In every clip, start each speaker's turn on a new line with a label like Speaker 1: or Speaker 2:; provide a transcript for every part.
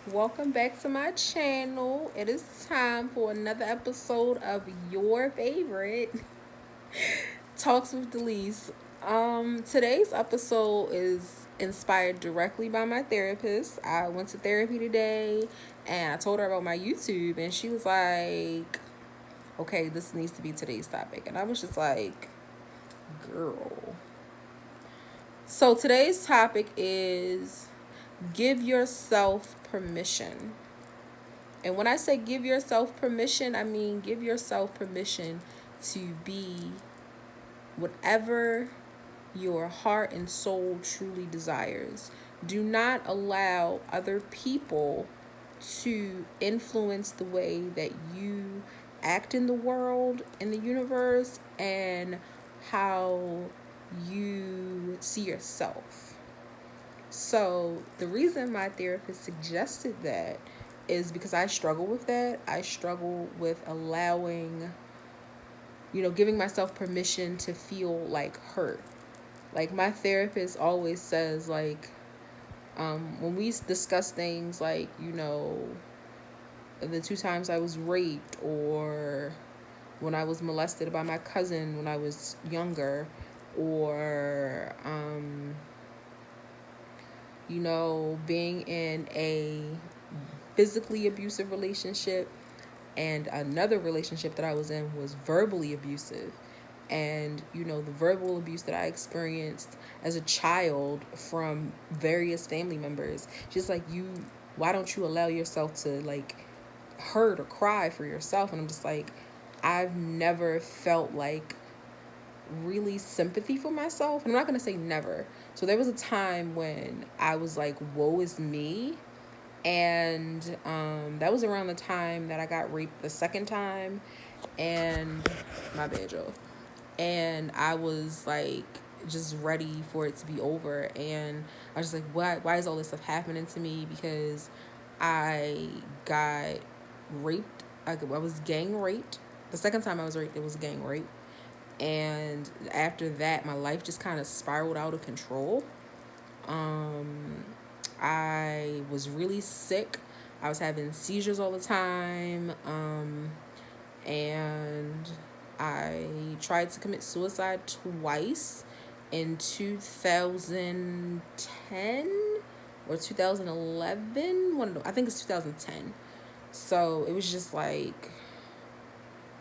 Speaker 1: Welcome back to my channel. It is time for another episode of your favorite Talks with Delise. Today's episode is inspired directly by my therapist. I went to therapy today and I told her about my YouTube and she was like, "Okay, this needs to be today's topic." And I was just like, "Girl." So today's topic is give yourself permission. And when I say give yourself permission, I mean give yourself permission to be whatever your heart and soul truly desires. Do not allow other people to influence the way that you act in the world, in the universe, and how you see yourself. So, the reason my therapist suggested that is because I struggle with that. I struggle with allowing, giving myself permission to feel like hurt. Like, my therapist always says, like, when we discuss things like, the two times I was raped or when I was molested by my cousin when I was younger, or, being in a physically abusive relationship, and another relationship that I was in was verbally abusive. And, the verbal abuse that I experienced as a child from various family members, just like, why don't you allow yourself to, like, hurt or cry for yourself? And I'm just like, I've never felt like really sympathy for myself. I'm not going to say never. So there was a time when I was like, woe is me. And that was around the time that I got raped the second time. And my bad, Joe. And I was like, just ready for it to be over. And I was just like, why is all this stuff happening to me? Because I got raped. I was gang raped. The second time I was raped, it was gang rape. And after that, my life just kind of spiraled out of control. um I was really sick. I was having seizures all the time. And I tried to commit suicide twice in 2010 or 2011. I think it's 2010. So it was just like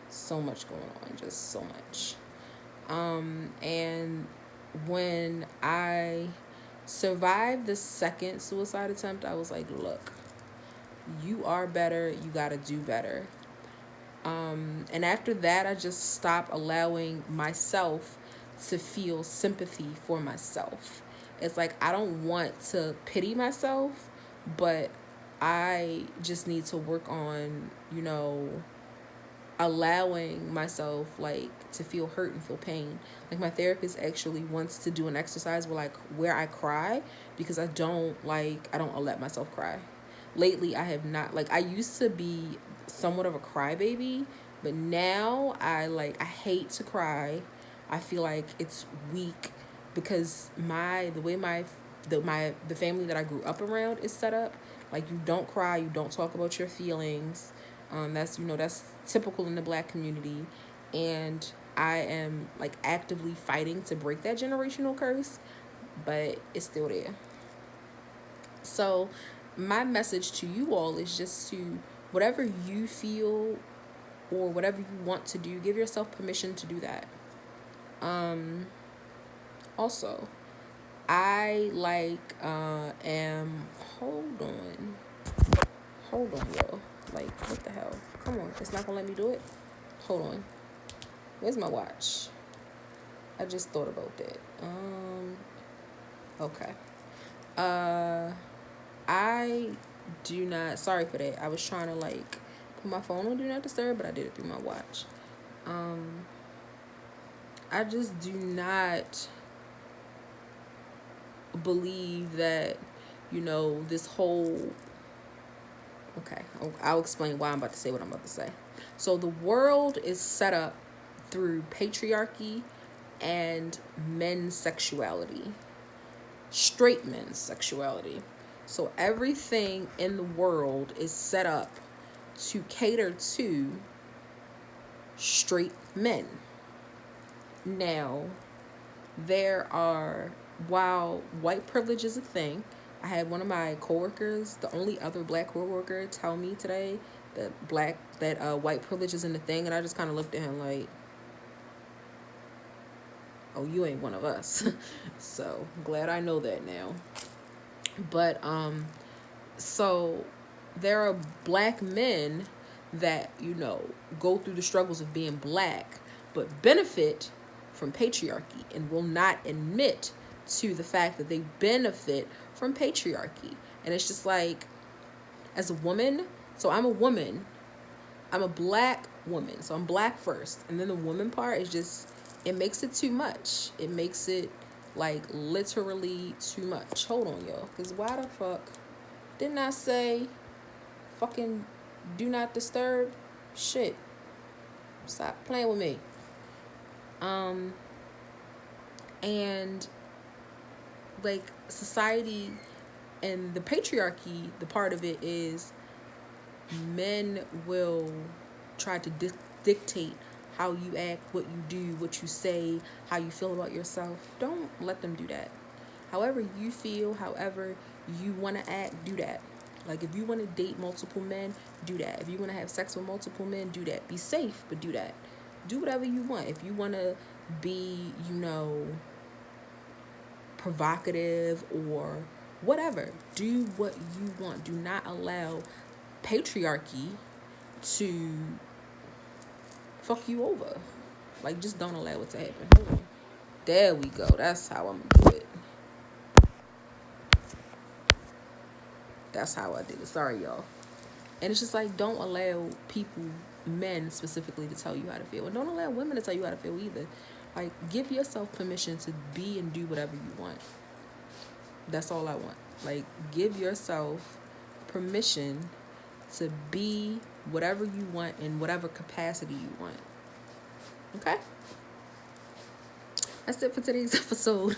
Speaker 1: so much going on, just so much. And when I survived the second suicide attempt, I was like, look, you are better. You got to do better. And after that, I just stopped allowing myself to feel sympathy for myself. It's like I don't want to pity myself, but I just need to work on, allowing myself like to feel hurt and feel pain. Like my therapist actually wants to do an exercise where I cry, because I don't let myself cry. Lately I have not. Like, I used to be somewhat of a crybaby, but now I hate to cry. I feel like it's weak because the way the family that I grew up around is set up. Like, you don't cry, you don't talk about your feelings. That's typical in the Black community, and I am like actively fighting to break that generational curse, but it's still there. So my message to you all is just to, whatever you feel or whatever you want to do, give yourself permission to do that. Also, I am hold on, yo. Like, what the hell? Come on, it's not gonna let me do it. Hold on. Where's my watch? I just thought about that. Okay. Uh, I do not. Sorry for that. I was trying to like put my phone on do not disturb, but I did it through my watch. Um, I just do not believe that, this whole. Okay, I'll explain why I'm about to say what I'm about to say. So the world is set up through patriarchy and men's sexuality, straight men's sexuality. So everything in the world is set up to cater to straight men. Now, there are, while white privilege is a thing, I had one of my coworkers, the only other black coworker, tell me today that white privilege isn't a thing, and I just kind of looked at him like, oh, you ain't one of us. So glad I know that now. But so there are black men that, go through the struggles of being black, but benefit from patriarchy and will not admit to the fact that they benefit from patriarchy. And it's just like, as a woman, so I'm a woman, I'm a black woman, so I'm black first, and then the woman part is just, it makes it too much. It makes it like literally too much. Hold on, y'all, because why the fuck didn't I say fucking do not disturb? Shit, stop playing with me. And like society and the patriarchy, the part of it is men will try to dictate how you act, what you do, what you say, how you feel about yourself. Don't let them do that. However you feel, however you want to act, do that. Like, if you want to date multiple men, do that. If you want to have sex with multiple men, do that. Be safe, but do that. Do whatever you want. If you want to be, provocative or whatever, do what you want. Do not allow patriarchy to fuck you over. Like, just don't allow it to happen. Hold on. There we go. That's how I'm gonna do it. That's how I did it. Sorry, y'all. And it's just like, don't allow people, men specifically, to tell you how to feel. And don't allow women to tell you how to feel either. Like, give yourself permission to be and do whatever you want. That's all I want. Like, give yourself permission to be whatever you want in whatever capacity you want. Okay? That's it for today's episode.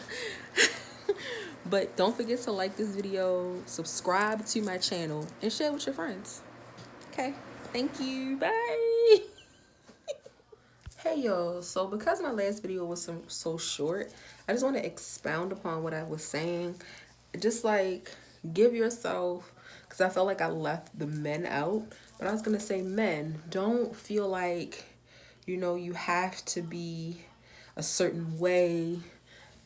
Speaker 1: But don't forget to like this video, subscribe to my channel, and share with your friends. Okay? Thank you. Bye. Hey, y'all. So because my last video was so short, I just want to expound upon what I was saying. Just like, give yourself, because I felt like I left the men out, but I was going to say, men, don't feel like, you have to be a certain way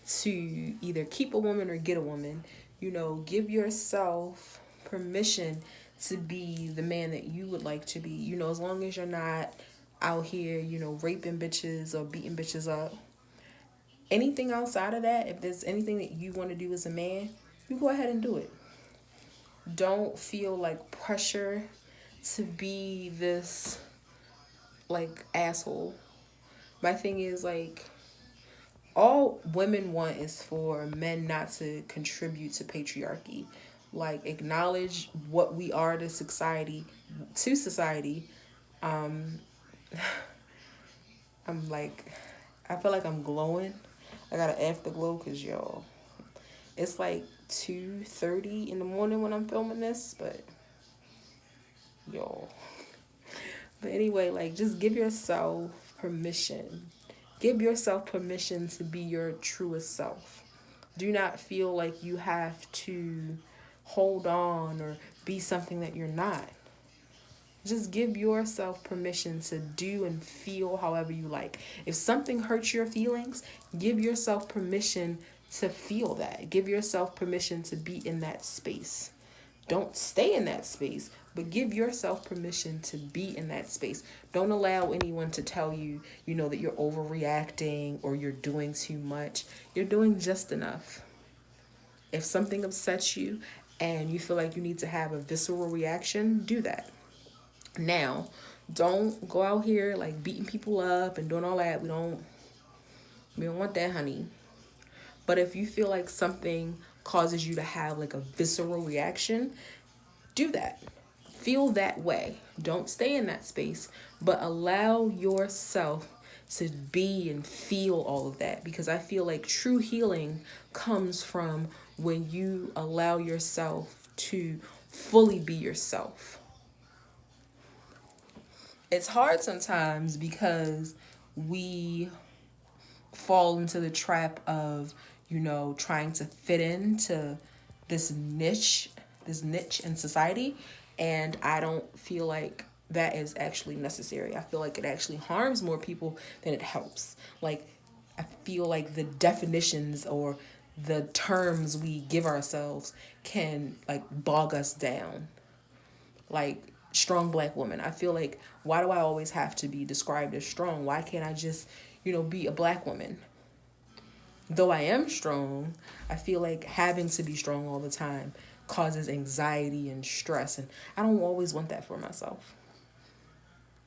Speaker 1: to either keep a woman or get a woman. Give yourself permission to be the man that you would like to be. As long as you're not out here, raping bitches or beating bitches up. Anything outside of that, if there's anything that you want to do as a man, you go ahead and do it. Don't feel like pressure to be this like asshole. My thing is, like, all women want is for men not to contribute to patriarchy. Like, acknowledge what we are to society. I'm like, I feel like I'm glowing. I got an afterglow because, y'all, it's like 2:30 in the morning when I'm filming this, but y'all. But anyway, like, just give yourself permission. Give yourself permission to be your truest self. Do not feel like you have to hold on or be something that you're not. Just give yourself permission to do and feel however you like. If something hurts your feelings, give yourself permission to feel that. Give yourself permission to be in that space. Don't stay in that space, but give yourself permission to be in that space. Don't allow anyone to tell you, that you're overreacting or you're doing too much. You're doing just enough. If something upsets you and you feel like you need to have a visceral reaction, do that. Now, don't go out here like beating people up and doing all that. We don't want that, honey. But if you feel like something causes you to have like a visceral reaction, do that. Feel that way. Don't stay in that space, but allow yourself to be and feel all of that, because I feel like true healing comes from when you allow yourself to fully be yourself. It's hard sometimes because we fall into the trap of, trying to fit into this niche, in society. And I don't feel like that is actually necessary. I feel like it actually harms more people than it helps. Like, I feel like the definitions or the terms we give ourselves can like bog us down. Like, strong black woman. I feel like, why do I always have to be described as strong? Why can't I just, be a black woman? Though I am strong, I feel like having to be strong all the time causes anxiety and stress, and I don't always want that for myself.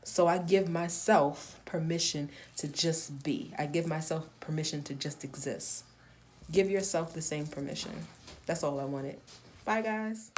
Speaker 1: So I give myself permission to just be. I give myself permission to just exist. Give yourself the same permission. That's all I wanted. Bye, guys.